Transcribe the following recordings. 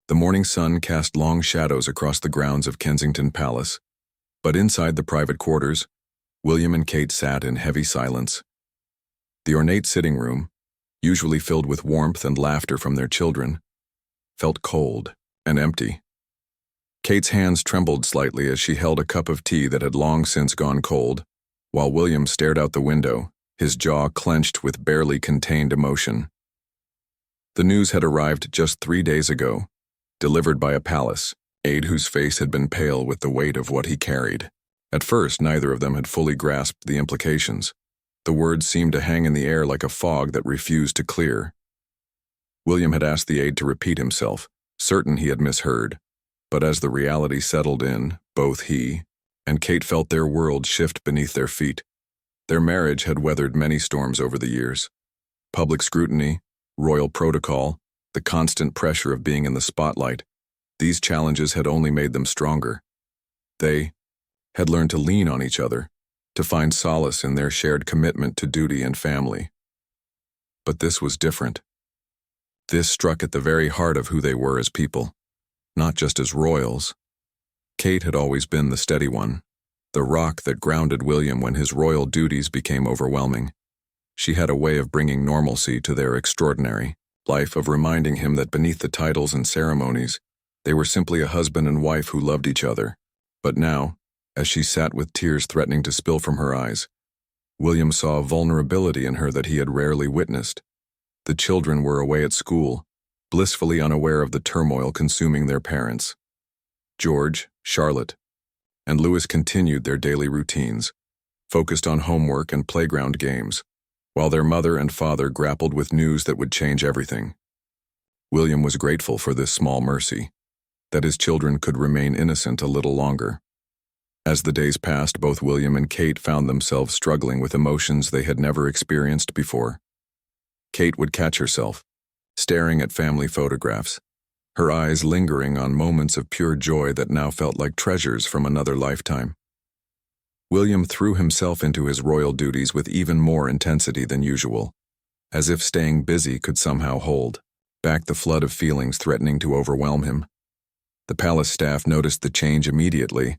The morning sun cast long shadows across the grounds of Kensington Palace, but inside the private quarters, William and Kate sat in heavy silence. The ornate sitting room, usually filled with warmth and laughter from their children, felt cold and empty. Kate's hands trembled slightly as she held a cup of tea that had long since gone cold, while William stared out the window, his jaw clenched with barely contained emotion. The news had arrived just 3 days ago, delivered by a palace aide whose face had been pale with the weight of what he carried. At first, neither of them had fully grasped the implications. The words seemed to hang in the air like a fog that refused to clear. William had asked the aide to repeat himself, certain he had misheard. But as the reality settled in, both he and Kate felt their world shift beneath their feet. Their marriage had weathered many storms over the years. Public scrutiny, royal protocol, the constant pressure of being in the spotlight. These challenges had only made them stronger. They had learned to lean on each other, to find solace in their shared commitment to duty and family. But this was different. This struck at the very heart of who they were as people, not just as royals. Kate had always been the steady one, the rock that grounded William when his royal duties became overwhelming. She had a way of bringing normalcy to their extraordinary life, of reminding him that beneath the titles and ceremonies, they were simply a husband and wife who loved each other. But now, as she sat with tears threatening to spill from her eyes, William saw a vulnerability in her that he had rarely witnessed. The children were away at school, blissfully unaware of the turmoil consuming their parents. George, Charlotte, and Louis continued their daily routines, focused on homework and playground games, while their mother and father grappled with news that would change everything. William was grateful for this small mercy, that his children could remain innocent a little longer. As the days passed, both William and Kate found themselves struggling with emotions they had never experienced before. Kate would catch herself, staring at family photographs, her eyes lingering on moments of pure joy that now felt like treasures from another lifetime. William threw himself into his royal duties with even more intensity than usual, as if staying busy could somehow hold back the flood of feelings threatening to overwhelm him. The palace staff noticed the change immediately.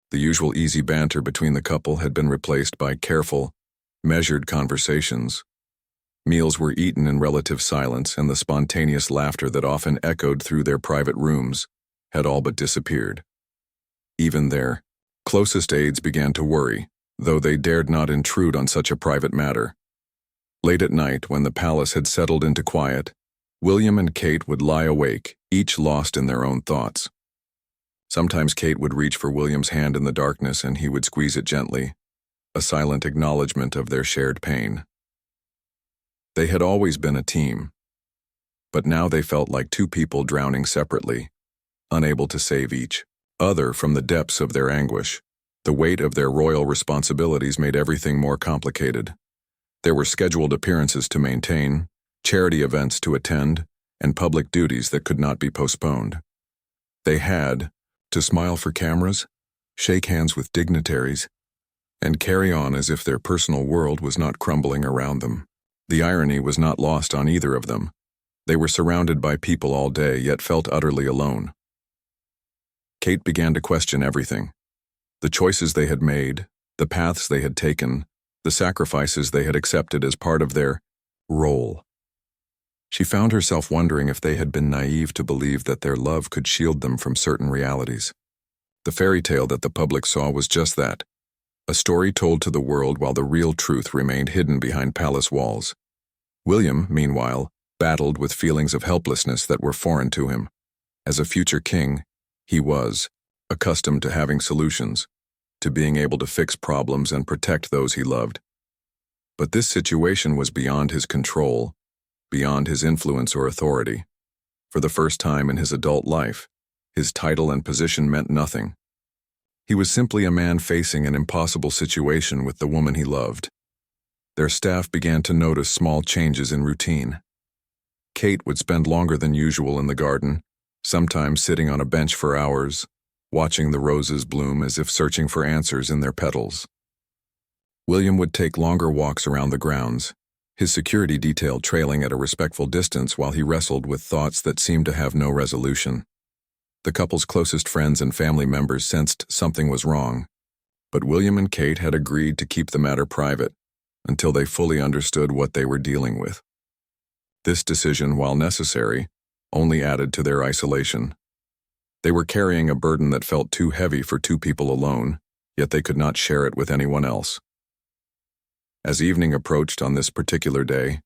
The usual easy banter between the couple had been replaced by careful, measured conversations. Meals were eaten in relative silence, and the spontaneous laughter that often echoed through their private rooms had all but disappeared. Even their closest aides began to worry, though they dared not intrude on such a private matter. Late at night, when the palace had settled into quiet, William and Kate would lie awake, each lost in their own thoughts. Sometimes Kate would reach for William's hand in the darkness and he would squeeze it gently, a silent acknowledgement of their shared pain. They had always been a team, but now they felt like two people drowning separately, unable to save each other from the depths of their anguish. The weight of their royal responsibilities made everything more complicated. There were scheduled appearances to maintain, charity events to attend, and public duties that could not be postponed. They had to smile for cameras, shake hands with dignitaries, and carry on as if their personal world was not crumbling around them. The irony was not lost on either of them. They were surrounded by people all day, yet felt utterly alone. Kate began to question everything. The choices they had made, the paths they had taken, the sacrifices they had accepted as part of their role. She found herself wondering if they had been naive to believe that their love could shield them from certain realities. The fairy tale that the public saw was just that, a story told to the world while the real truth remained hidden behind palace walls. William, meanwhile, battled with feelings of helplessness that were foreign to him. As a future king, he was accustomed to having solutions, to being able to fix problems and protect those he loved. But this situation was beyond his control, beyond his influence or authority. For the first time in his adult life, his title and position meant nothing. He was simply a man facing an impossible situation with the woman he loved. Their staff began to notice small changes in routine. Kate would spend longer than usual in the garden, sometimes sitting on a bench for hours, watching the roses bloom as if searching for answers in their petals. William would take longer walks around the grounds, his security detail trailing at a respectful distance while he wrestled with thoughts that seemed to have no resolution. The couple's closest friends and family members sensed something was wrong, but William and Kate had agreed to keep the matter private until they fully understood what they were dealing with. This decision, while necessary, only added to their isolation. They were carrying a burden that felt too heavy for two people alone, yet they could not share it with anyone else. As evening approached on this particular day,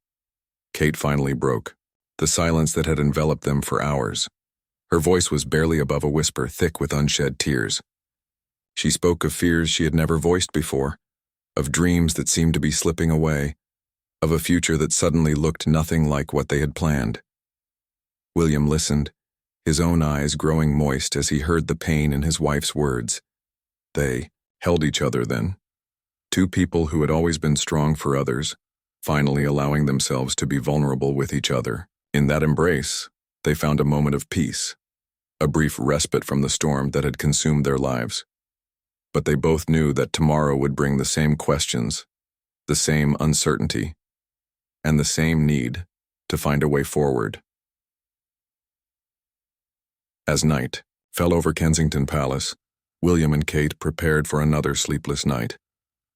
Kate finally broke the silence that had enveloped them for hours. Her voice was barely above a whisper, thick with unshed tears. She spoke of fears she had never voiced before, of dreams that seemed to be slipping away, of a future that suddenly looked nothing like what they had planned. William listened, his own eyes growing moist as he heard the pain in his wife's words. They held each other then, two people who had always been strong for others, finally allowing themselves to be vulnerable with each other. In that embrace, they found a moment of peace, a brief respite from the storm that had consumed their lives. But they both knew that tomorrow would bring the same questions, the same uncertainty, and the same need to find a way forward. As night fell over Kensington Palace, William and Kate prepared for another sleepless night,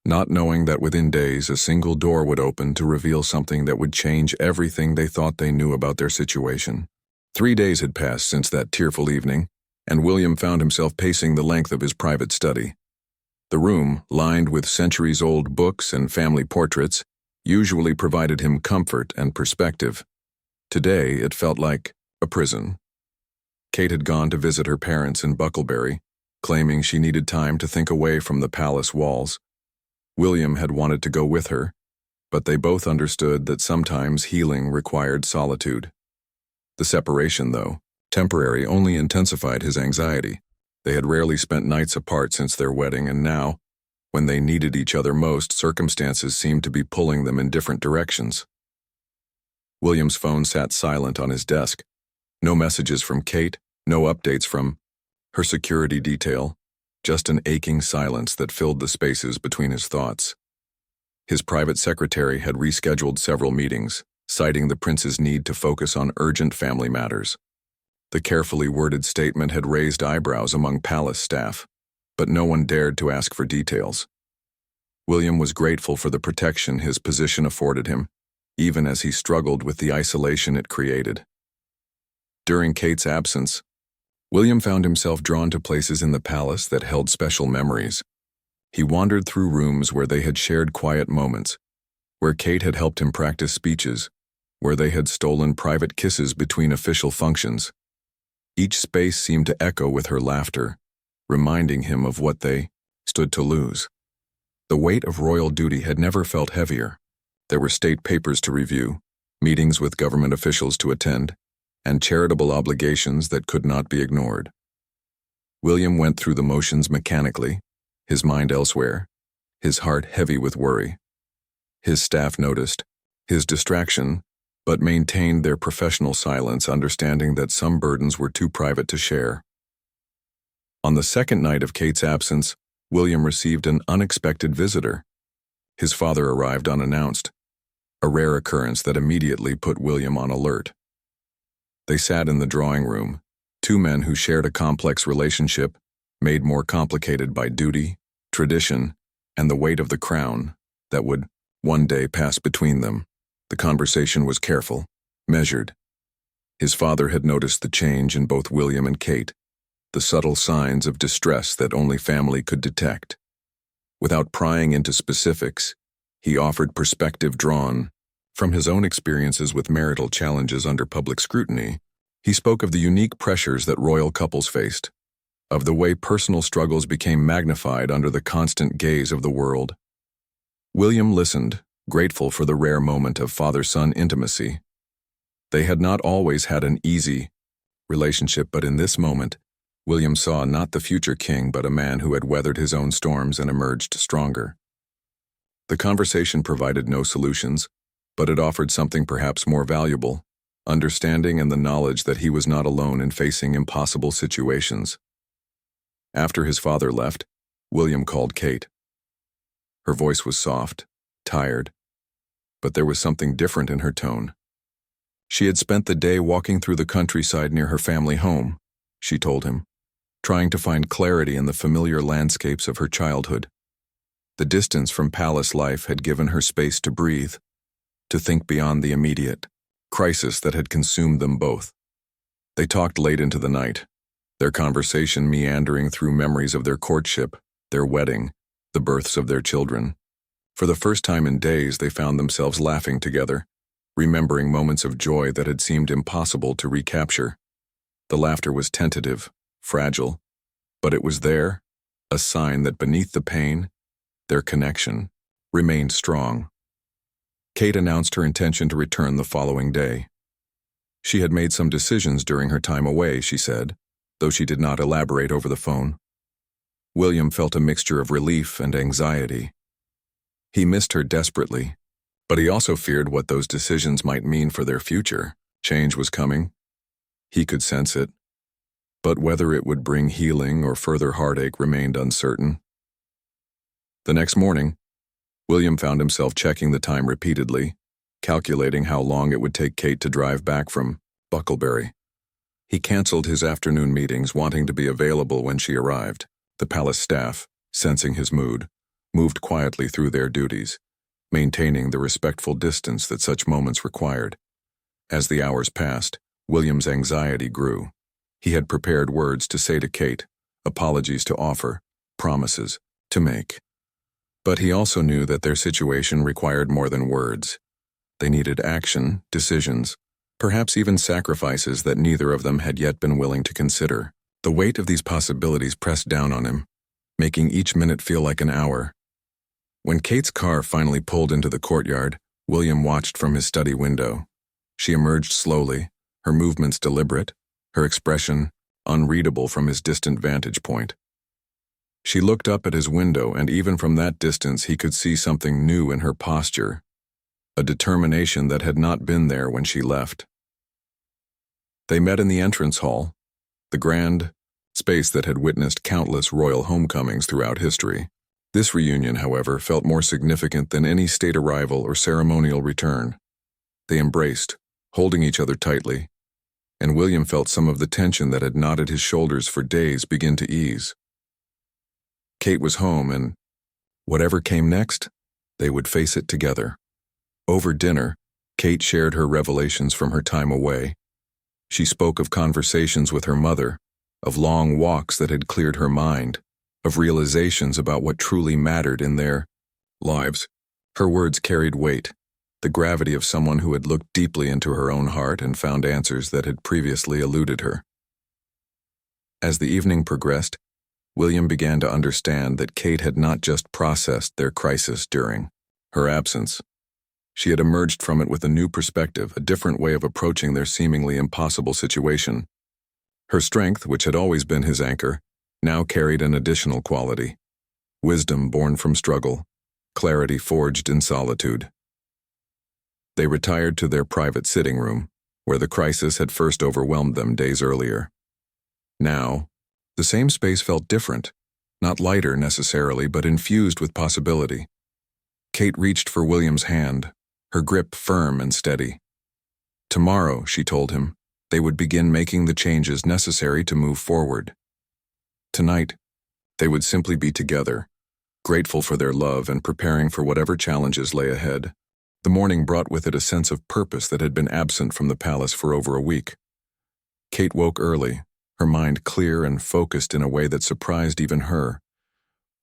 not knowing that within days a single door would open to reveal something that would change everything they thought they knew about their situation. 3 days had passed since that tearful evening, and William found himself pacing the length of his private study. The room, lined with centuries-old books and family portraits, usually provided him comfort and perspective. Today, it felt like a prison. Kate had gone to visit her parents in Bucklebury, claiming she needed time to think away from the palace walls. William had wanted to go with her, but they both understood that sometimes healing required solitude. The separation, though temporary, only intensified his anxiety. They had rarely spent nights apart since their wedding, and now, when they needed each other most, circumstances seemed to be pulling them in different directions. William's phone sat silent on his desk. No messages from Kate, no updates from her security detail, just an aching silence that filled the spaces between his thoughts. His private secretary had rescheduled several meetings, citing the prince's need to focus on urgent family matters. The carefully worded statement had raised eyebrows among palace staff, but no one dared to ask for details. William was grateful for the protection his position afforded him, even as he struggled with the isolation it created. During Kate's absence, William found himself drawn to places in the palace that held special memories. He wandered through rooms where they had shared quiet moments, where Kate had helped him practice speeches, where they had stolen private kisses between official functions. Each space seemed to echo with her laughter, reminding him of what they stood to lose. The weight of royal duty had never felt heavier. There were state papers to review, meetings with government officials to attend, and charitable obligations that could not be ignored. William went through the motions mechanically, his mind elsewhere, his heart heavy with worry. His staff noticed his distraction, but maintained their professional silence, understanding that some burdens were too private to share. On the second night of Kate's absence, William received an unexpected visitor. His father arrived unannounced, a rare occurrence that immediately put William on alert. They sat in the drawing room, two men who shared a complex relationship, made more complicated by duty, tradition, and the weight of the crown that would one day pass between them. The conversation was careful, measured. His father had noticed the change in both William and Kate, the subtle signs of distress that only family could detect. Without prying into specifics, he offered perspective drawn from his own experiences with marital challenges under public scrutiny. He spoke of the unique pressures that royal couples faced, of the way personal struggles became magnified under the constant gaze of the world. William listened, grateful for the rare moment of father-son intimacy. They had not always had an easy relationship, but in this moment, William saw not the future king but a man who had weathered his own storms and emerged stronger. The conversation provided no solutions, but it offered something perhaps more valuable, understanding and the knowledge that he was not alone in facing impossible situations. After his father left, William called Kate. Her voice was soft, tired, but there was something different in her tone. She had spent the day walking through the countryside near her family home. she told him, trying to find clarity in the familiar landscapes of her childhood. The distance from palace life had given her space to breathe, to think beyond the immediate crisis that had consumed them both. They talked late into the night, their conversation meandering through memories of their courtship, their wedding, the births of their children. For the first time in days, they found themselves laughing together, remembering moments of joy that had seemed impossible to recapture. The laughter was tentative, fragile, but it was there, a sign that beneath the pain, their connection remained strong. Kate announced her intention to return the following day. She had made some decisions during her time away, she said, though she did not elaborate over the phone. William felt a mixture of relief and anxiety. He missed her desperately, but he also feared what those decisions might mean for their future. Change was coming. He could sense it, but whether it would bring healing or further heartache remained uncertain. The next morning, William found himself checking the time repeatedly, calculating how long it would take Kate to drive back from Bucklebury. He canceled his afternoon meetings, wanting to be available when she arrived. The palace staff, sensing his mood, moved quietly through their duties, maintaining the respectful distance that such moments required. As the hours passed, William's anxiety grew. He had prepared words to say to Kate, apologies to offer, promises to make. But he also knew that their situation required more than words. They needed action, decisions, perhaps even sacrifices that neither of them had yet been willing to consider. The weight of these possibilities pressed down on him, making each minute feel like an hour. When Kate's car finally pulled into the courtyard, William watched from his study window. She emerged slowly, her movements deliberate, her expression unreadable from his distant vantage point. She looked up at his window, and even from that distance he could see something new in her posture, a determination that had not been there when she left. They met in the entrance hall, the grand space that had witnessed countless royal homecomings throughout history. This reunion, however, felt more significant than any state arrival or ceremonial return. They embraced, holding each other tightly, and William felt some of the tension that had knotted his shoulders for days begin to ease. Kate was home, and whatever came next, they would face it together. Over dinner, Kate shared her revelations from her time away. She spoke of conversations with her mother, of long walks that had cleared her mind, of realizations about what truly mattered in their lives. Her words carried weight, the gravity of someone who had looked deeply into her own heart and found answers that had previously eluded her. As the evening progressed, William began to understand that Kate had not just processed their crisis during her absence. She had emerged from it with a new perspective, a different way of approaching their seemingly impossible situation. Her strength, which had always been his anchor, now carried an additional quality: wisdom born from struggle, clarity forged in solitude. They retired to their private sitting room, where the crisis had first overwhelmed them days earlier. Now, the same space felt different, not lighter necessarily, but infused with possibility. Kate reached for William's hand, her grip firm and steady. Tomorrow, she told him, they would begin making the changes necessary to move forward. Tonight, they would simply be together, grateful for their love and preparing for whatever challenges lay ahead. The morning brought with it a sense of purpose that had been absent from the palace for over a week. Kate woke early, her mind clear and focused in a way that surprised even her.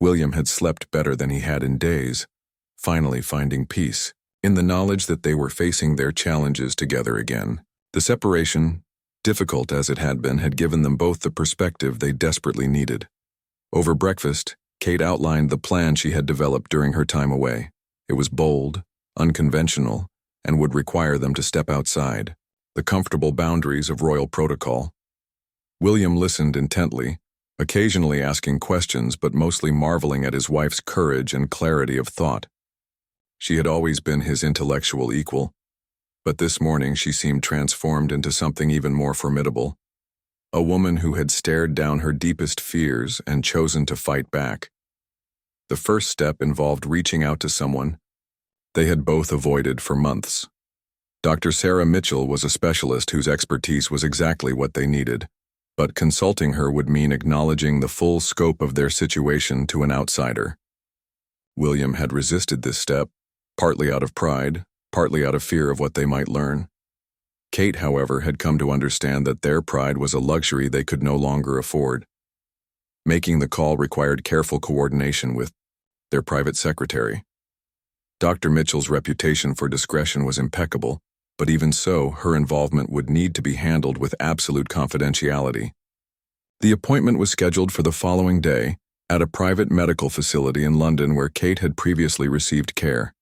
William had slept better than he had in days, finally finding peace in the knowledge that they were facing their challenges together again. The separation, difficult as it had been, had given them both the perspective they desperately needed. Over breakfast, Kate outlined the plan she had developed during her time away. It was bold, unconventional, and would require them to step outside the comfortable boundaries of royal protocol. William listened intently, occasionally asking questions but mostly marveling at his wife's courage and clarity of thought. She had always been his intellectual equal, but this morning she seemed transformed into something even more formidable. A woman who had stared down her deepest fears and chosen to fight back. The first step involved reaching out to someone they had both avoided for months. Dr. Sarah Mitchell was a specialist whose expertise was exactly what they needed, but consulting her would mean acknowledging the full scope of their situation to an outsider. William had resisted this step, partly out of pride, partly out of fear of what they might learn. Kate, however, had come to understand that their pride was a luxury they could no longer afford. Making the call required careful coordination with their private secretary. Dr. Mitchell's reputation for discretion was impeccable, but even so, her involvement would need to be handled with absolute confidentiality. The appointment was scheduled for the following day at a private medical facility in London where Kate had previously received care.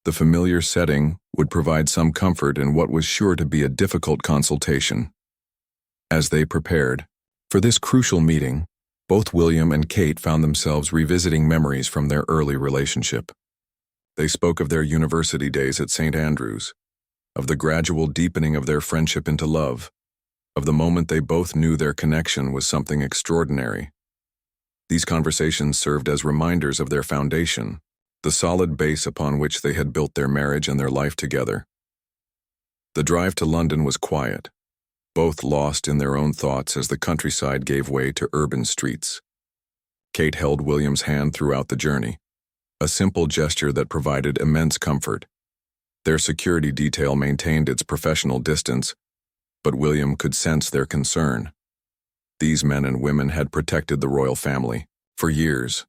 The familiar setting would provide some comfort in what was sure to be a difficult consultation. As they prepared for this crucial meeting, both William and Kate found themselves revisiting memories from their early relationship. They spoke of their university days at St. Andrews, of the gradual deepening of their friendship into love, of the moment they both knew their connection was something extraordinary. These conversations served as reminders of their foundation, the solid base upon which they had built their marriage and their life together. The drive to London was quiet, both lost in their own thoughts as the countryside gave way to urban streets. Kate held William's hand throughout the journey, a simple gesture that provided immense comfort. Their security detail maintained its professional distance, but William could sense their concern. These men and women had protected the royal family for years,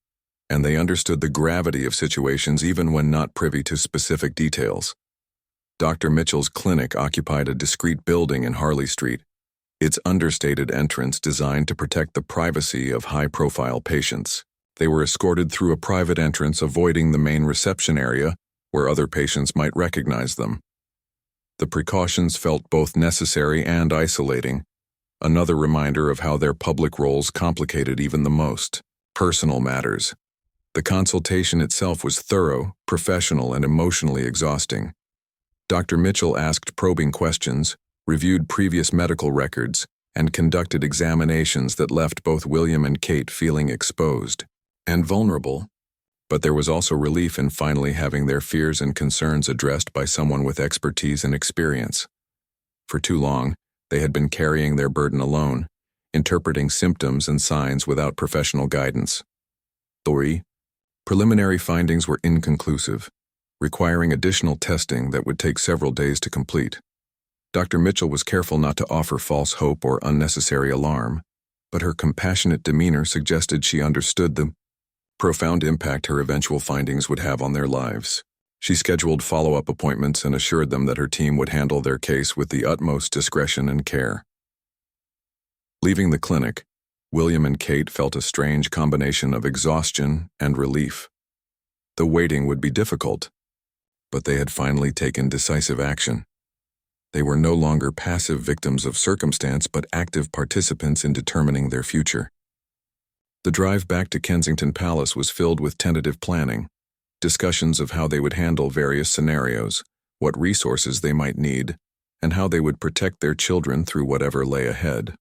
and they understood the gravity of situations even when not privy to specific details. Dr. Mitchell's clinic occupied a discreet building in Harley Street, its understated entrance designed to protect the privacy of high-profile patients. They were escorted through a private entrance, avoiding the main reception area where other patients might recognize them. The precautions felt both necessary and isolating, another reminder of how their public roles complicated even the most personal matters. The consultation itself was thorough, professional, and emotionally exhausting. Dr. Mitchell asked probing questions, reviewed previous medical records, and conducted examinations that left both William and Kate feeling exposed and vulnerable. But there was also relief in finally having their fears and concerns addressed by someone with expertise and experience. For too long, they had been carrying their burden alone, interpreting symptoms and signs without professional guidance. 3. Preliminary findings were inconclusive, requiring additional testing that would take several days to complete. Dr. Mitchell was careful not to offer false hope or unnecessary alarm, but her compassionate demeanor suggested she understood the profound impact her eventual findings would have on their lives. She scheduled follow-up appointments and assured them that her team would handle their case with the utmost discretion and care. Leaving the clinic, William and Kate felt a strange combination of exhaustion and relief. The waiting would be difficult, but they had finally taken decisive action. They were no longer passive victims of circumstance but active participants in determining their future. The drive back to Kensington Palace was filled with tentative planning, discussions of how they would handle various scenarios, what resources they might need, and how they would protect their children through whatever lay ahead.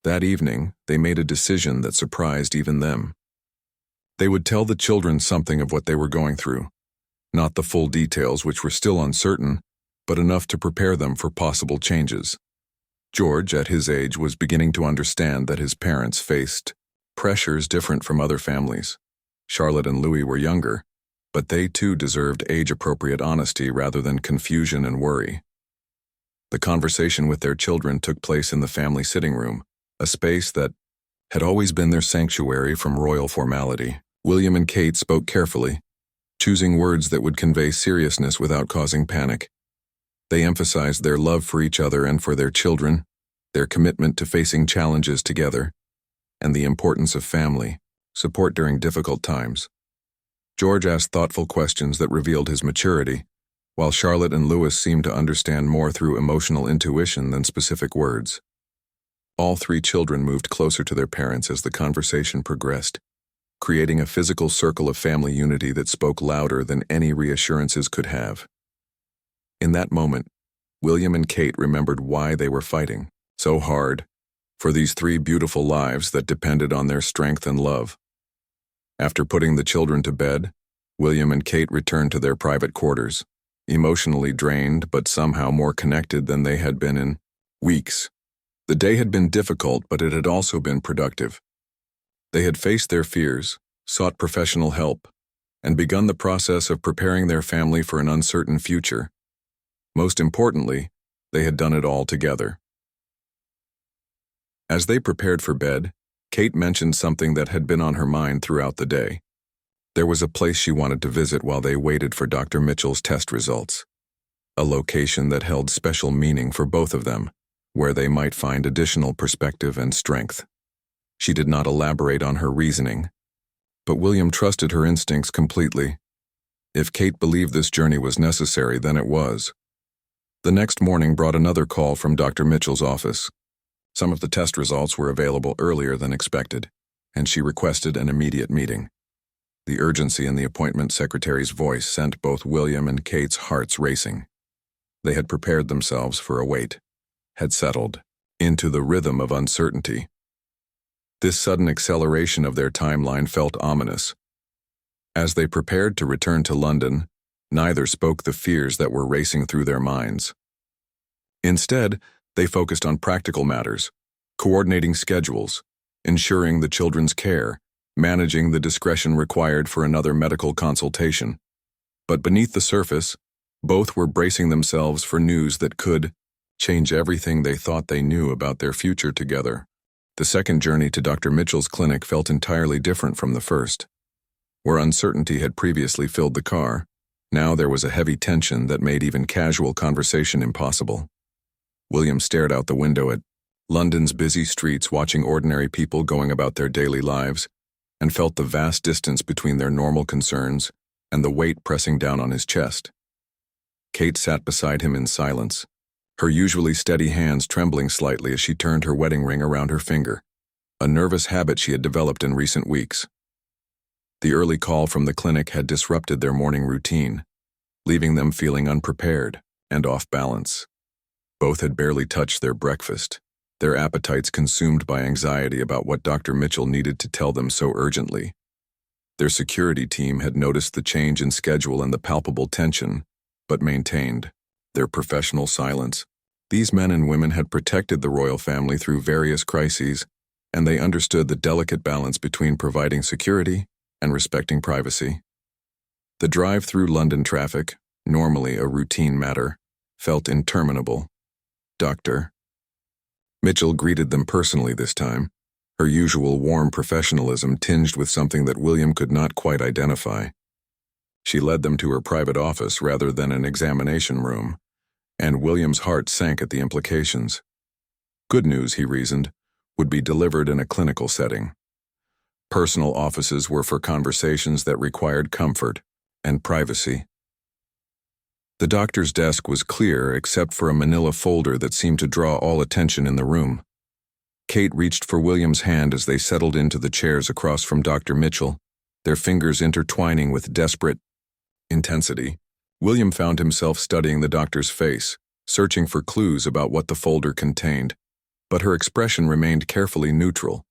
That evening, they made a decision that surprised even them. They would tell the children something of what they were going through, not the full details which were still uncertain, but enough to prepare them for possible changes. George, at his age, was beginning to understand that his parents faced pressures different from other families. Charlotte and Louis were younger, but they too deserved age-appropriate honesty rather than confusion and worry. The conversation with their children took place in the family sitting room, a space that had always been their sanctuary from royal formality. William and Kate spoke carefully, choosing words that would convey seriousness without causing panic. They emphasized their love for each other and for their children, their commitment to facing challenges together, and the importance of family support during difficult times. George asked thoughtful questions that revealed his maturity, while Charlotte and Louis seemed to understand more through emotional intuition than specific words. All three children moved closer to their parents as the conversation progressed, creating a physical circle of family unity that spoke louder than any reassurances could have. In that moment, William and Kate remembered why they were fighting so hard for these three beautiful lives that depended on their strength and love. After putting the children to bed, William and Kate returned to their private quarters, emotionally drained but somehow more connected than they had been in weeks. The day had been difficult, but it had also been productive. They had faced their fears, sought professional help, and begun the process of preparing their family for an uncertain future. Most importantly, they had done it all together. As they prepared for bed, Kate mentioned something that had been on her mind throughout the day. There was a place she wanted to visit while they waited for Dr. Mitchell's test results. A location that held special meaning for both of them, where they might find additional perspective and strength. She did not elaborate on her reasoning, but William trusted her instincts completely. If Kate believed this journey was necessary, then it was. The next morning brought another call from Dr. Mitchell's office. Some of the test results were available earlier than expected, and she requested an immediate meeting. The urgency in the appointment secretary's voice sent both William and Kate's hearts racing. They had prepared themselves for a wait, had settled into the rhythm of uncertainty. This sudden acceleration of their timeline felt ominous. As they prepared to return to London, neither spoke the fears that were racing through their minds. Instead, they focused on practical matters, coordinating schedules, ensuring the children's care, managing the discretion required for another medical consultation. But beneath the surface, both were bracing themselves for news that could change everything they thought they knew about their future together. The second journey to Dr. Mitchell's clinic felt entirely different from the first. Where uncertainty had previously filled the car, now there was a heavy tension that made even casual conversation impossible. William stared out the window at London's busy streets, watching ordinary people going about their daily lives, and felt the vast distance between their normal concerns and the weight pressing down on his chest. Kate sat beside him in silence, her usually steady hands trembling slightly as she turned her wedding ring around her finger, a nervous habit she had developed in recent weeks. The early call from the clinic had disrupted their morning routine, leaving them feeling unprepared and off balance. Both had barely touched their breakfast, their appetites consumed by anxiety about what Dr. Mitchell needed to tell them so urgently. Their security team had noticed the change in schedule and the palpable tension, but maintained their professional silence. These men and women had protected the royal family through various crises, and they understood the delicate balance between providing security and respecting privacy. The drive through London traffic, normally a routine matter, felt interminable. Dr. Mitchell greeted them personally this time, her usual warm professionalism tinged with something that William could not quite identify. She led them to her private office rather than an examination room, and William's heart sank at the implications. Good news, he reasoned, would be delivered in a clinical setting. Personal offices were for conversations that required comfort and privacy. The doctor's desk was clear except for a manila folder that seemed to draw all attention in the room. Kate reached for William's hand as they settled into the chairs across from Dr. Mitchell, their fingers intertwining with desperate intensity. William found himself studying the doctor's face, searching for clues about what the folder contained, but her expression remained carefully neutral.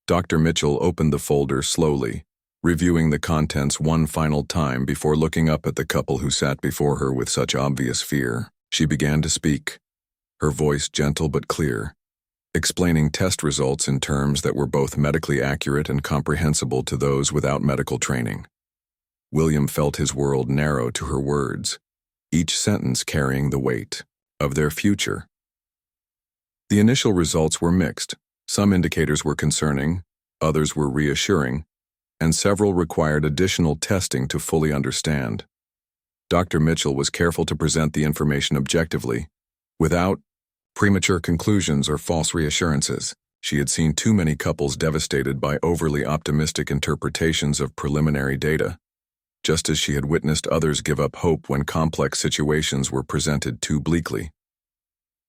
Dr. Mitchell opened the folder slowly, reviewing the contents one final time before looking up at the couple who sat before her with such obvious fear. She began to speak, her voice gentle but clear, explaining test results in terms that were both medically accurate and comprehensible to those without medical training. William felt his world narrow to her words, each sentence carrying the weight of their future. The initial results were mixed. Some indicators were concerning, others were reassuring, and several required additional testing to fully understand. Dr. Mitchell was careful to present the information objectively, without premature conclusions or false reassurances. She had seen too many couples devastated by overly optimistic interpretations of preliminary data, just as she had witnessed others give up hope when complex situations were presented too bleakly.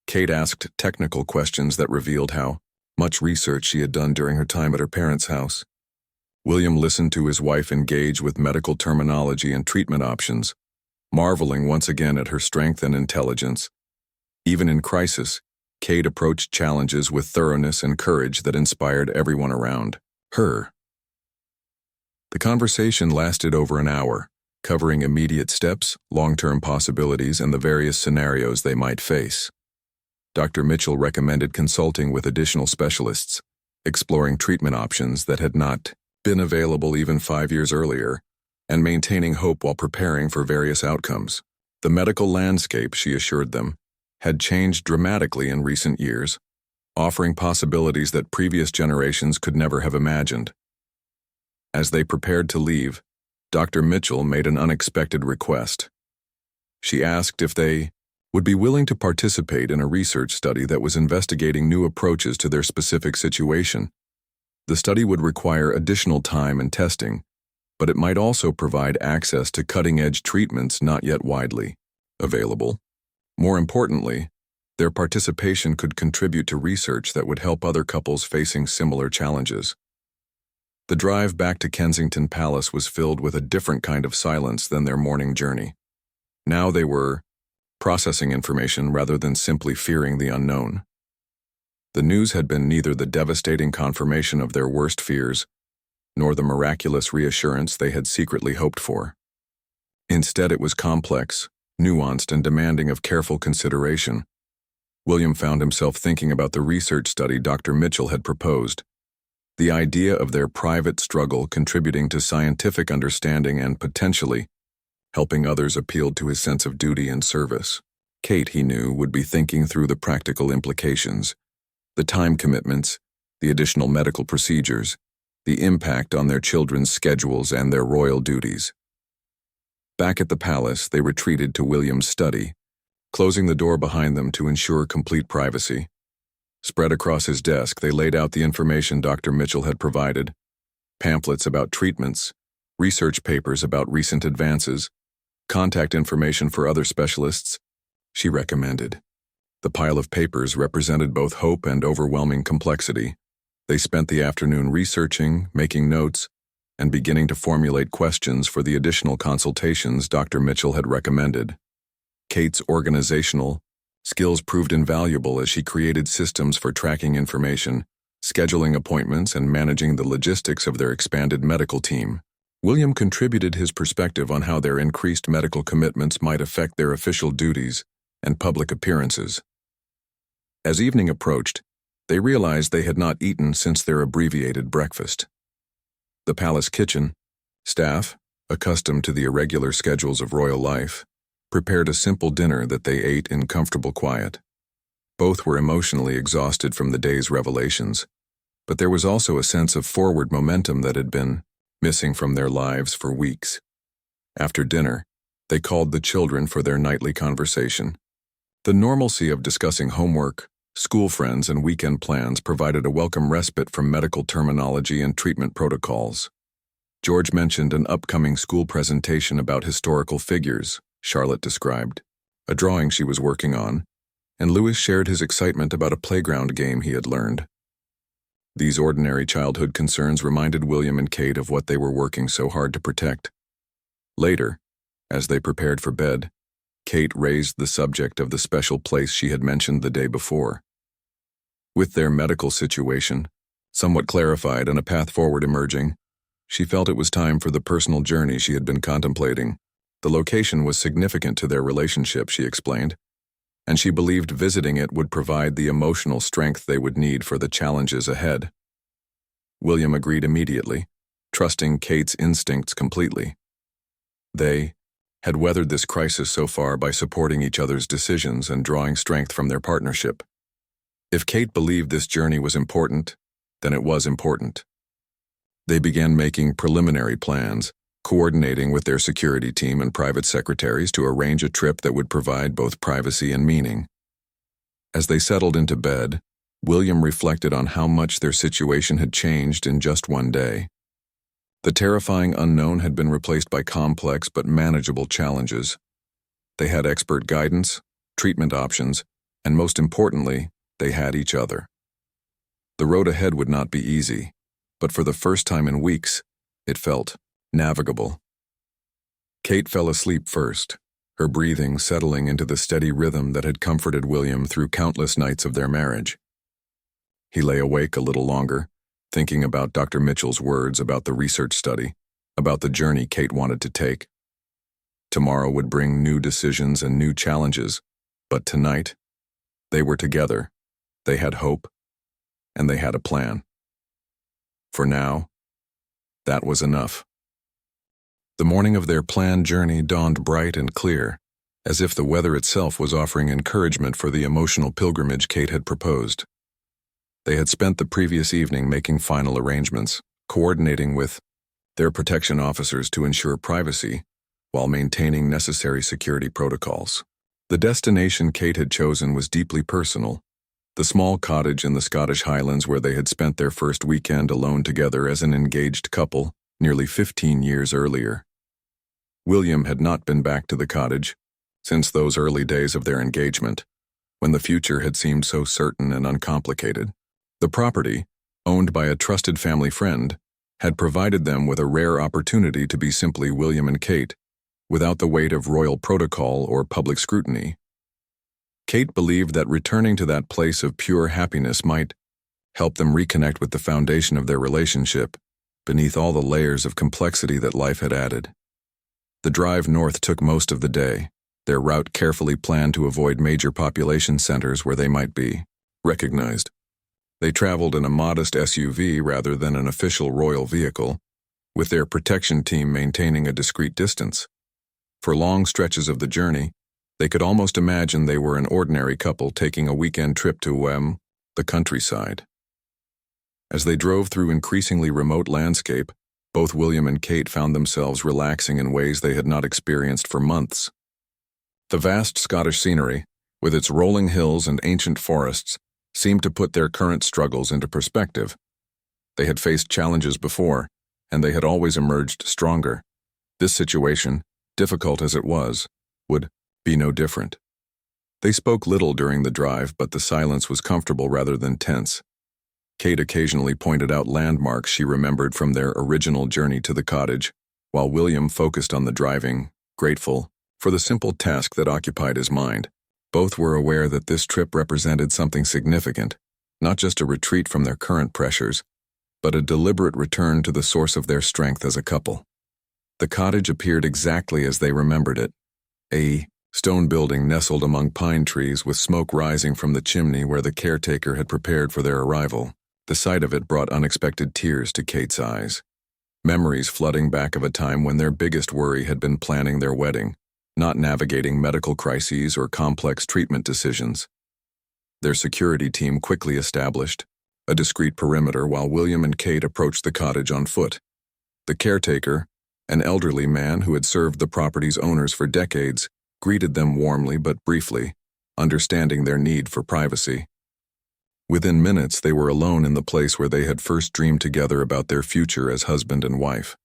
Kate asked technical questions that revealed how much research she had done during her time at her parents' house. William listened to his wife engage with medical terminology and treatment options, marveling once again at her strength and intelligence. Even in crisis, Kate approached challenges with thoroughness and courage that inspired everyone around her. The conversation lasted over an hour, covering immediate steps, long-term possibilities, and the various scenarios they might face. Dr. Mitchell recommended consulting with additional specialists, exploring treatment options that had not been available even 5 years earlier, and maintaining hope while preparing for various outcomes. The medical landscape, she assured them, had changed dramatically in recent years, offering possibilities that previous generations could never have imagined. As they prepared to leave, Dr. Mitchell made an unexpected request. She asked if they would be willing to participate in a research study that was investigating new approaches to their specific situation. The study would require additional time and testing, but it might also provide access to cutting-edge treatments not yet widely available. More importantly, their participation could contribute to research that would help other couples facing similar challenges. The drive back to Kensington Palace was filled with a different kind of silence than their morning journey. Now they were processing information rather than simply fearing the unknown. The news had been neither the devastating confirmation of their worst fears, nor the miraculous reassurance they had secretly hoped for. Instead, it was complex, nuanced, and demanding of careful consideration. William found himself thinking about the research study Dr. Mitchell had proposed. The idea of their private struggle contributing to scientific understanding and potentially helping others appealed to his sense of duty and service. Kate, he knew, would be thinking through the practical implications, the time commitments, the additional medical procedures, the impact on their children's schedules and their royal duties. Back at the palace, they retreated to William's study, closing the door behind them to ensure complete privacy. Spread across his desk, they laid out the information Dr. Mitchell had provided: pamphlets about treatments, research papers about recent advances, contact information for other specialists, she recommended. The pile of papers represented both hope and overwhelming complexity. They spent the afternoon researching, making notes, and beginning to formulate questions for the additional consultations Dr. Mitchell had recommended. Kate's organizational skills proved invaluable as she created systems for tracking information, scheduling appointments, and managing the logistics of their expanded medical team. William contributed his perspective on how their increased medical commitments might affect their official duties and public appearances. As evening approached, they realized they had not eaten since their abbreviated breakfast. The palace kitchen staff, accustomed to the irregular schedules of royal life, prepared a simple dinner that they ate in comfortable quiet. Both were emotionally exhausted from the day's revelations, but there was also a sense of forward momentum that had been missing from their lives for weeks. After dinner, they called the children for their nightly conversation. The normalcy of discussing homework, school friends, and weekend plans provided a welcome respite from medical terminology and treatment protocols. George mentioned an upcoming school presentation about historical figures, Charlotte described, a drawing she was working on, and Louis shared his excitement about a playground game he had learned. These ordinary childhood concerns reminded William and Kate of what they were working so hard to protect. Later, as they prepared for bed, Kate raised the subject of the special place she had mentioned the day before. With their medical situation somewhat clarified and a path forward emerging, she felt it was time for the personal journey she had been contemplating. The location was significant to their relationship, she explained, and she believed visiting it would provide the emotional strength they would need for the challenges ahead. William agreed immediately, trusting Kate's instincts completely. They had weathered this crisis so far by supporting each other's decisions and drawing strength from their partnership. If Kate believed this journey was important, then it was important. They began making preliminary plans, coordinating with their security team and private secretaries to arrange a trip that would provide both privacy and meaning. As they settled into bed, William reflected on how much their situation had changed in just one day. The terrifying unknown had been replaced by complex but manageable challenges. They had expert guidance, treatment options, and most importantly, they had each other. The road ahead would not be easy, but for the first time in weeks, it felt navigable. Kate fell asleep first, her breathing settling into the steady rhythm that had comforted William through countless nights of their marriage. He lay awake a little longer, thinking about Dr. Mitchell's words about the research study, about the journey Kate wanted to take. Tomorrow would bring new decisions and new challenges, but tonight, They were together, they had hope, and they had a plan. For now, that was enough. The morning of their planned journey dawned bright and clear, as if the weather itself was offering encouragement for the emotional pilgrimage Kate had proposed. They had spent the previous evening making final arrangements, coordinating with their protection officers to ensure privacy, while maintaining necessary security protocols. The destination Kate had chosen was deeply personal, the small cottage in the Scottish Highlands where they had spent their first weekend alone together as an engaged couple nearly 15 years earlier. William had not been back to the cottage since those early days of their engagement, when the future had seemed so certain and uncomplicated. The property, owned by a trusted family friend, had provided them with a rare opportunity to be simply William and Kate, without the weight of royal protocol or public scrutiny. Kate believed that returning to that place of pure happiness might help them reconnect with the foundation of their relationship, beneath all the layers of complexity that life had added. The drive north took most of the day, their route carefully planned to avoid major population centers where they might be recognized. They traveled in a modest SUV rather than an official royal vehicle, with their protection team maintaining a discreet distance. For long stretches of the journey, they could almost imagine they were an ordinary couple taking a weekend trip to, the countryside. As they drove through increasingly remote landscape, both William and Kate found themselves relaxing in ways they had not experienced for months. The vast Scottish scenery, with its rolling hills and ancient forests, seemed to put their current struggles into perspective. They had faced challenges before, and they had always emerged stronger. This situation, difficult as it was, would be no different. They spoke little during the drive, but the silence was comfortable rather than tense. Kate occasionally pointed out landmarks she remembered from their original journey to the cottage, while William focused on the driving, grateful for the simple task that occupied his mind. Both were aware that this trip represented something significant, not just a retreat from their current pressures, but a deliberate return to the source of their strength as a couple. The cottage appeared exactly as they remembered it, a stone building nestled among pine trees with smoke rising from the chimney where the caretaker had prepared for their arrival. The sight of it brought unexpected tears to Kate's eyes. Memories flooding back of a time when their biggest worry had been planning their wedding, not navigating medical crises or complex treatment decisions. Their security team quickly established a discreet perimeter while William and Kate approached the cottage on foot. The caretaker, an elderly man who had served the property's owners for decades, greeted them warmly but briefly, understanding their need for privacy. Within minutes, they were alone in the place where they had first dreamed together about their future as husband and wife.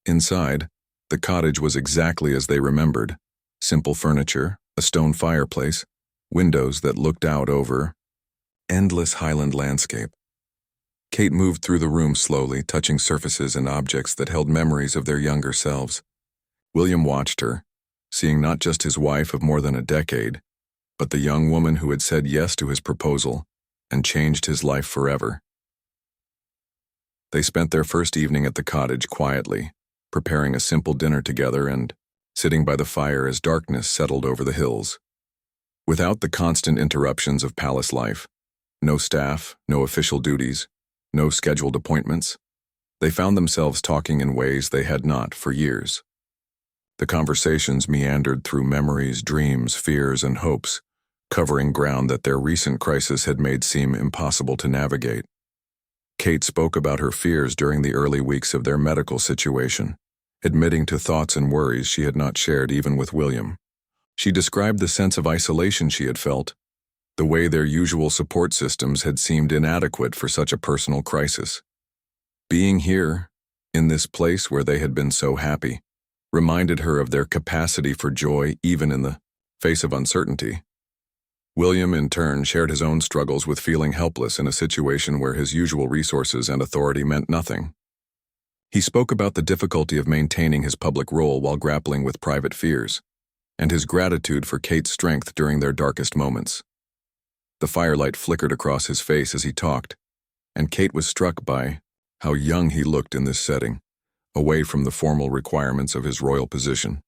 Inside, the cottage was exactly as they remembered: simple furniture, a stone fireplace, windows that looked out over endless highland landscape. Kate moved through the room slowly, touching surfaces and objects that held memories of their younger selves. William watched her, seeing not just his wife of more than a decade, but the young woman who had said yes to his proposal and changed his life forever. They spent their first evening at the cottage quietly, preparing a simple dinner together and sitting by the fire as darkness settled over the hills. Without the constant interruptions of palace life, no staff, no official duties, no scheduled appointments, they found themselves talking in ways they had not for years. The conversations meandered through memories, dreams, fears, and hopes, covering ground that their recent crisis had made seem impossible to navigate. Kate spoke about her fears during the early weeks of their medical situation, admitting to thoughts and worries she had not shared even with William. She described the sense of isolation she had felt, the way their usual support systems had seemed inadequate for such a personal crisis. Being here, in this place where they had been so happy, reminded her of their capacity for joy even in the face of uncertainty. William, in turn, shared his own struggles with feeling helpless in a situation where his usual resources and authority meant nothing. He spoke about the difficulty of maintaining his public role while grappling with private fears, and his gratitude for Kate's strength during their darkest moments. The firelight flickered across his face as he talked, and Kate was struck by how young he looked in this setting, away from the formal requirements of his royal position.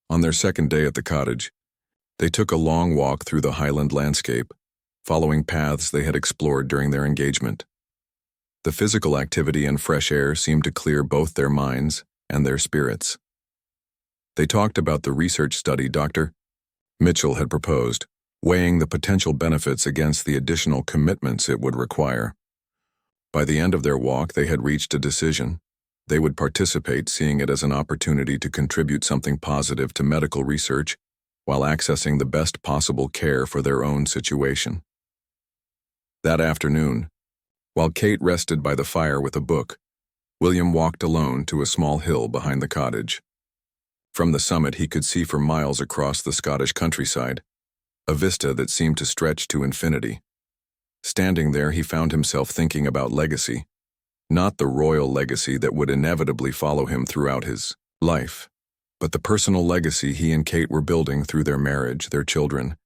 On their second day at the cottage, They took a long walk through the highland landscape, following paths they had explored during their engagement. The physical activity and fresh air seemed to clear both their minds and their spirits. They talked about the research study Dr. Mitchell had proposed, weighing the potential benefits against the additional commitments it would require. By the end of their walk, they had reached a decision. They would participate, seeing it as an opportunity to contribute something positive to medical research while accessing the best possible care for their own situation. That afternoon, while Kate rested by the fire with a book, William walked alone to a small hill behind the cottage. From the summit, he could see for miles across the Scottish countryside, a vista that seemed to stretch to infinity. Standing there, he found himself thinking about legacy, not the royal legacy that would inevitably follow him throughout his life, but the personal legacy he and Kate were building through their marriage, their children,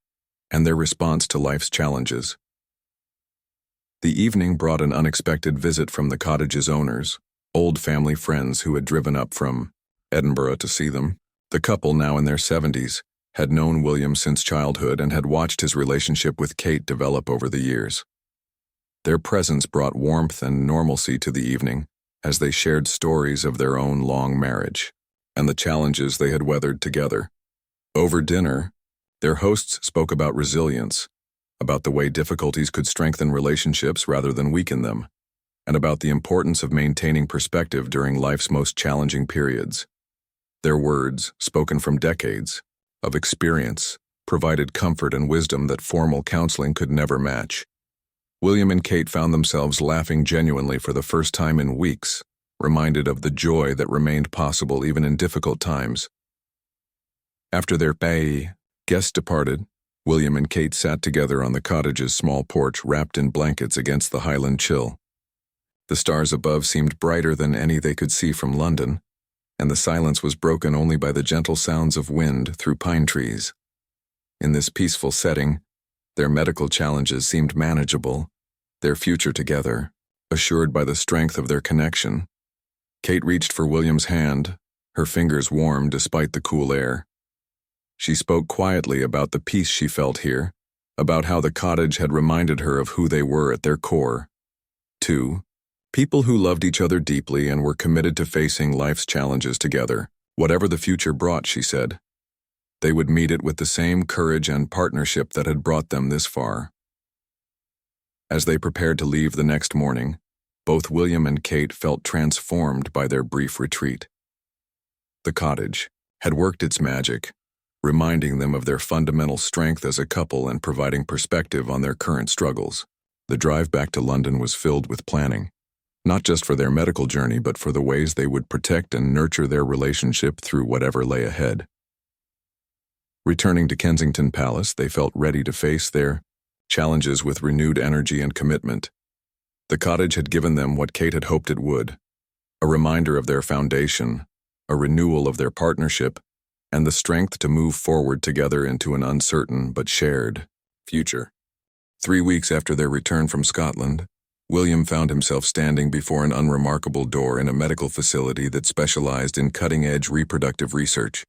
and their response to life's challenges. The evening brought an unexpected visit from the cottage's owners, old family friends who had driven up from Edinburgh to see them. The couple, now in their 70s, had known William since childhood and had watched his relationship with Kate develop over the years. Their presence brought warmth and normalcy to the evening as they shared stories of their own long marriage and the challenges they had weathered together. Over dinner, their hosts spoke about resilience, about the way difficulties could strengthen relationships rather than weaken them, and about the importance of maintaining perspective during life's most challenging periods. Their words, spoken from decades of experience, provided comfort and wisdom that formal counseling could never match. William and Kate found themselves laughing genuinely for the first time in weeks, reminded of the joy that remained possible even in difficult times. After their guests departed, William and Kate sat together on the cottage's small porch, wrapped in blankets against the highland chill. The stars above seemed brighter than any they could see from London, and the silence was broken only by the gentle sounds of wind through pine trees. In this peaceful setting, their medical challenges seemed manageable, their future together, assured by the strength of their connection. Kate reached for William's hand, her fingers warm despite the cool air. She spoke quietly about the peace she felt here, about how the cottage had reminded her of who they were at their core. Two people who loved each other deeply and were committed to facing life's challenges together. Whatever the future brought, she said, they would meet it with the same courage and partnership that had brought them this far. As they prepared to leave the next morning, both William and Kate felt transformed by their brief retreat. The cottage had worked its magic, reminding them of their fundamental strength as a couple and providing perspective on their current struggles. The drive back to London was filled with planning, not just for their medical journey, but for the ways they would protect and nurture their relationship through whatever lay ahead. Returning to Kensington Palace, they felt ready to face their challenges with renewed energy and commitment. The cottage had given them what Kate had hoped it would, a reminder of their foundation, a renewal of their partnership, and the strength to move forward together into an uncertain but shared future. 3 weeks after their return from Scotland, William found himself standing before an unremarkable door in a medical facility that specialized in cutting-edge reproductive research.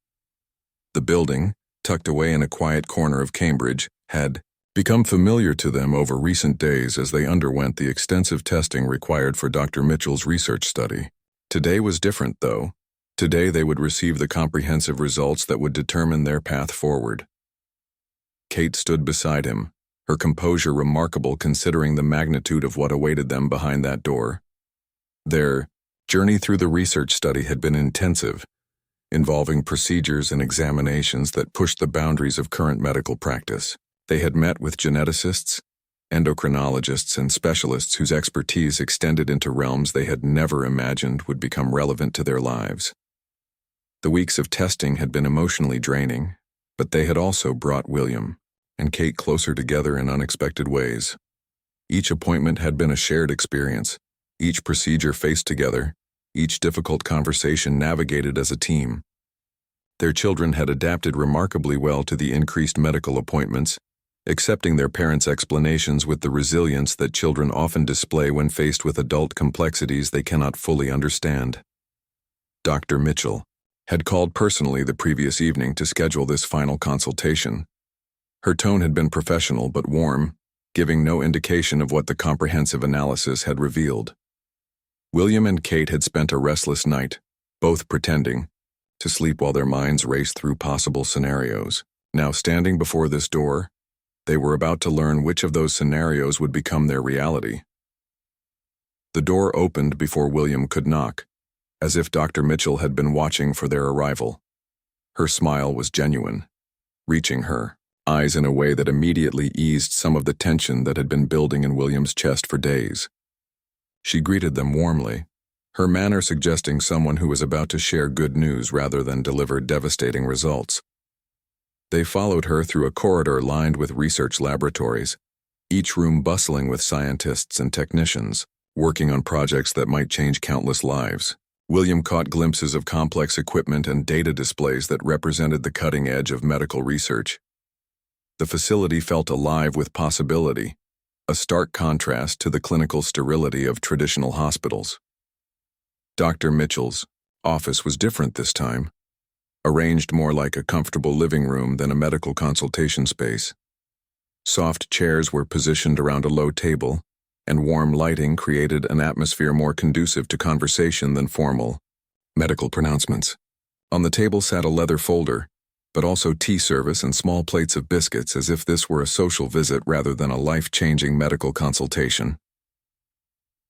The building, tucked away in a quiet corner of Cambridge, had become familiar to them over recent days as they underwent the extensive testing required for Dr. Mitchell's research study. Today was different, though. Today they would receive the comprehensive results that would determine their path forward. Kate stood beside him, her composure remarkable considering the magnitude of what awaited them behind that door. Their journey through the research study had been intensive, involving procedures and examinations that pushed the boundaries of current medical practice. They had met with geneticists, endocrinologists, and specialists whose expertise extended into realms they had never imagined would become relevant to their lives. The weeks of testing had been emotionally draining, but they had also brought William and Kate closer together in unexpected ways. Each appointment had been a shared experience, each procedure faced together, each difficult conversation navigated as a team. Their children had adapted remarkably well to the increased medical appointments, accepting their parents' explanations with the resilience that children often display when faced with adult complexities they cannot fully understand. Dr. Mitchell had called personally the previous evening to schedule this final consultation, Her tone had been professional but warm, giving no indication of what the comprehensive analysis had revealed. William and Kate had spent a restless night, both pretending to sleep while their minds raced through possible scenarios. Now, standing before this door, they were about to learn which of those scenarios would become their reality. The door opened before William could knock, as if Dr. Mitchell had been watching for their arrival. Her smile was genuine, reaching her eyes in a way that immediately eased some of the tension that had been building in William's chest for days. She greeted them warmly, her manner suggesting someone who was about to share good news rather than deliver devastating results. They followed her through a corridor lined with research laboratories, each room bustling with scientists and technicians, working on projects that might change countless lives. William caught glimpses of complex equipment and data displays that represented the cutting edge of medical research. The facility felt alive with possibility, a stark contrast to the clinical sterility of traditional hospitals. Dr. Mitchell's office was different this time, arranged more like a comfortable living room than a medical consultation space. Soft chairs were positioned around a low table, and warm lighting created an atmosphere more conducive to conversation than formal medical pronouncements. On the table sat a leather folder, but also tea service and small plates of biscuits, as if this were a social visit rather than a life-changing medical consultation.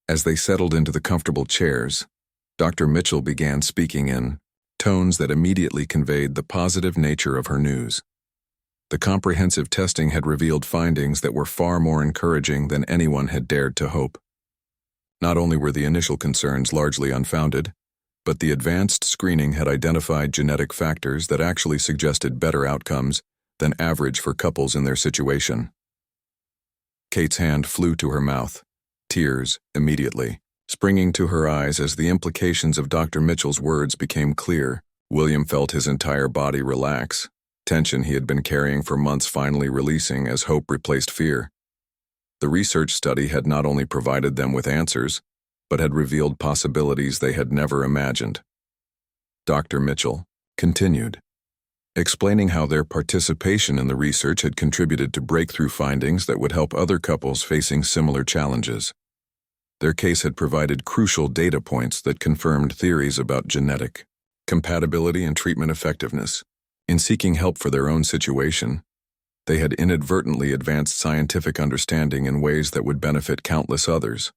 As they settled into the comfortable chairs, Dr. Mitchell began speaking in tones that immediately conveyed the positive nature of her news. The comprehensive testing had revealed findings that were far more encouraging than anyone had dared to hope. Not only were the initial concerns largely unfounded, but the advanced screening had identified genetic factors that actually suggested better outcomes than average for couples in their situation. Kate's hand flew to her mouth, tears immediately springing to her eyes as the implications of Dr. Mitchell's words became clear. William felt his entire body relax, tension he had been carrying for months finally releasing as hope replaced fear. The research study had not only provided them with answers, but had revealed possibilities they had never imagined. Dr. Mitchell continued, explaining how their participation in the research had contributed to breakthrough findings that would help other couples facing similar challenges. Their case had provided crucial data points that confirmed theories about genetic compatibility and treatment effectiveness. In seeking help for their own situation, they had inadvertently advanced scientific understanding in ways that would benefit countless others.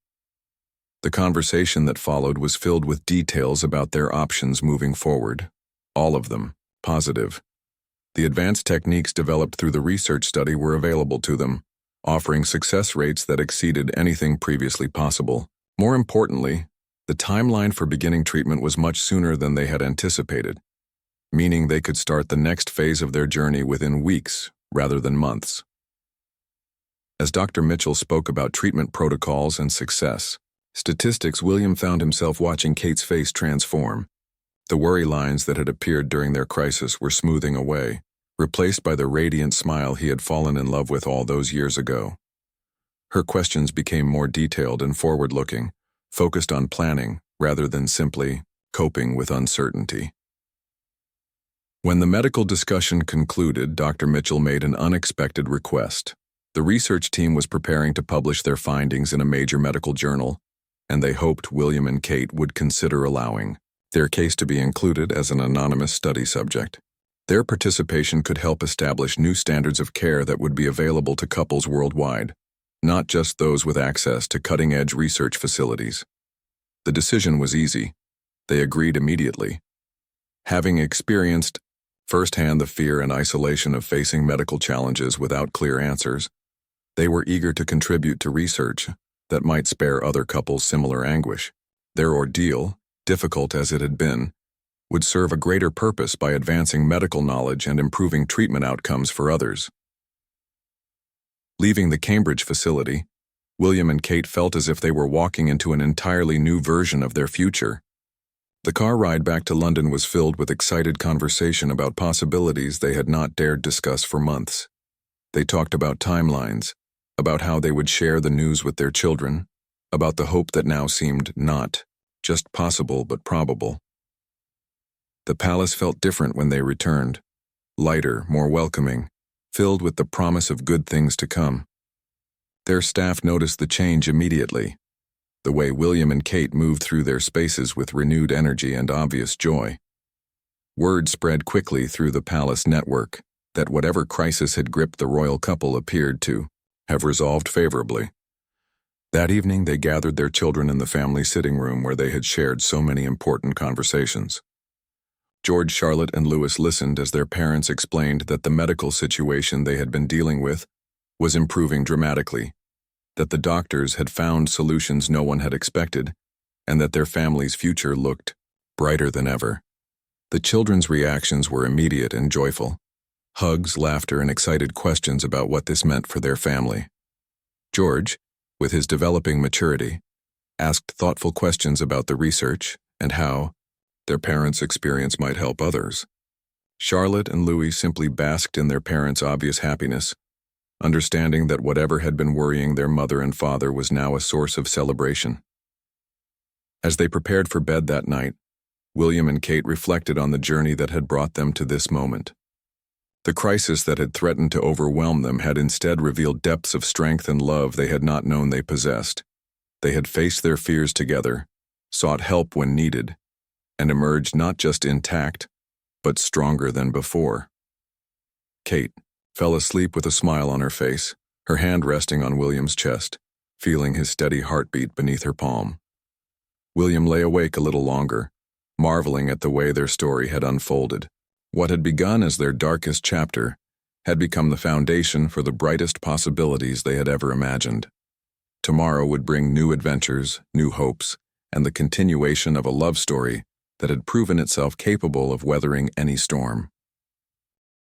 The conversation that followed was filled with details about their options moving forward, all of them positive. The advanced techniques developed through the research study were available to them, offering success rates that exceeded anything previously possible. More importantly, the timeline for beginning treatment was much sooner than they had anticipated, meaning they could start the next phase of their journey within weeks rather than months. As Dr. Mitchell spoke about treatment protocols and success statistics, William found himself watching Kate's face transform. The worry lines that had appeared during their crisis were smoothing away, replaced by the radiant smile he had fallen in love with all those years ago. Her questions became more detailed and forward-looking, focused on planning rather than simply coping with uncertainty. When the medical discussion concluded, Dr. Mitchell made an unexpected request. The research team was preparing to publish their findings in a major medical journal, and they hoped William and Kate would consider allowing their case to be included as an anonymous study subject. Their participation could help establish new standards of care that would be available to couples worldwide, not just those with access to cutting-edge research facilities. The decision was easy. They agreed immediately. Having experienced firsthand the fear and isolation of facing medical challenges without clear answers, they were eager to contribute to research that might spare other couples similar anguish. Their ordeal, difficult as it had been, would serve a greater purpose by advancing medical knowledge and improving treatment outcomes for others. Leaving the Cambridge facility, William and Kate felt as if they were walking into an entirely new version of their future. The car ride back to London was filled with excited conversation about possibilities they had not dared discuss for months. They talked about timelines, about how they would share the news with their children, about the hope that now seemed not just possible but probable. The palace felt different when they returned, lighter, more welcoming, filled with the promise of good things to come. Their staff noticed the change immediately, the way William and Kate moved through their spaces with renewed energy and obvious joy. Word spread quickly through the palace network that whatever crisis had gripped the royal couple appeared to have resolved favorably. That evening, they gathered their children in the family sitting room where they had shared so many important conversations. George, Charlotte, and Louis listened as their parents explained that the medical situation they had been dealing with was improving dramatically, that the doctors had found solutions no one had expected, and that their family's future looked brighter than ever. The children's reactions were immediate and joyful. Hugs, laughter, and excited questions about what this meant for their family. George, with his developing maturity, asked thoughtful questions about the research and how their parents' experience might help others. Charlotte and Louis simply basked in their parents' obvious happiness, understanding that whatever had been worrying their mother and father was now a source of celebration. As they prepared for bed that night, William and Kate reflected on the journey that had brought them to this moment. The crisis that had threatened to overwhelm them had instead revealed depths of strength and love they had not known they possessed. They had faced their fears together, sought help when needed, and emerged not just intact, but stronger than before. Kate fell asleep with a smile on her face, her hand resting on William's chest, feeling his steady heartbeat beneath her palm. William lay awake a little longer, marveling at the way their story had unfolded. What had begun as their darkest chapter had become the foundation for the brightest possibilities they had ever imagined. Tomorrow would bring new adventures, new hopes, and the continuation of a love story that had proven itself capable of weathering any storm.